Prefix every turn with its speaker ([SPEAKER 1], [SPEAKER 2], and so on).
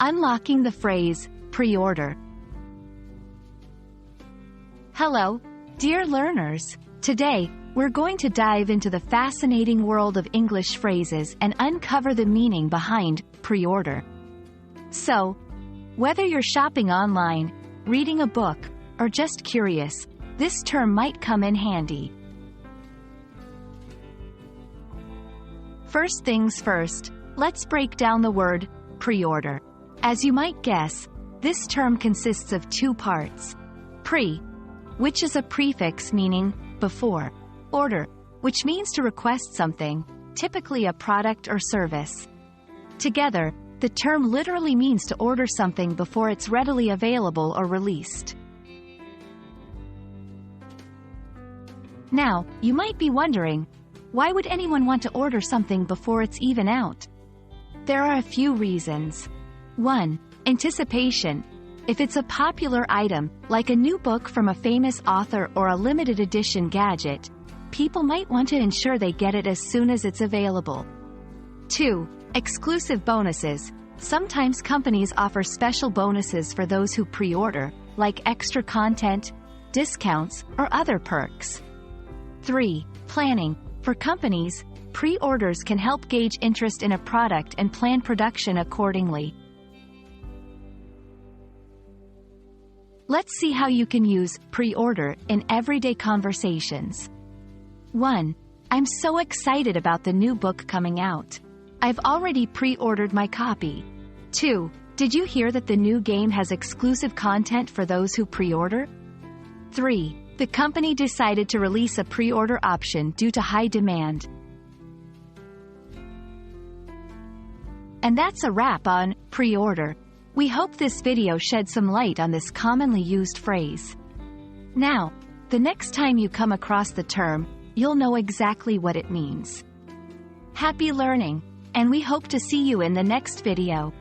[SPEAKER 1] Unlocking the phrase, pre-order. Hello, dear learners. Today, we're going to dive into the fascinating world of English phrases and uncover the meaning behind pre-order. So, whether you're shopping online, reading a book, or just curious, this term might come in handy. First things first, let's break down the word pre-order. As you might guess, this term consists of two parts. Pre, which is a prefix meaning before. Order, which means to request something, typically a product or service. Together, the term literally means to order something before it's readily available or released. Now, you might be wondering, why would anyone want to order something before it's even out? There are a few reasons. 1. Anticipation. If it's a popular item, like a new book from a famous author or a limited edition gadget, people might want to ensure they get it as soon as it's available. 2. Exclusive bonuses. Sometimes companies offer special bonuses for those who pre-order, like extra content, discounts, or other perks. 3. Planning. For companies, pre-orders can help gauge interest in a product and plan production accordingly. Let's see how you can use pre-order in everyday conversations. 1. I'm so excited about the new book coming out. I've already pre-ordered my copy. 2. Did you hear that the new game has exclusive content for those who pre-order? 3. The company decided to release a pre-order option due to high demand. And that's a wrap on pre-order. We hope this video shed some light on this commonly used phrase. Now, the next time you come across the term, you'll know exactly what it means. Happy learning, and we hope to see you in the next video.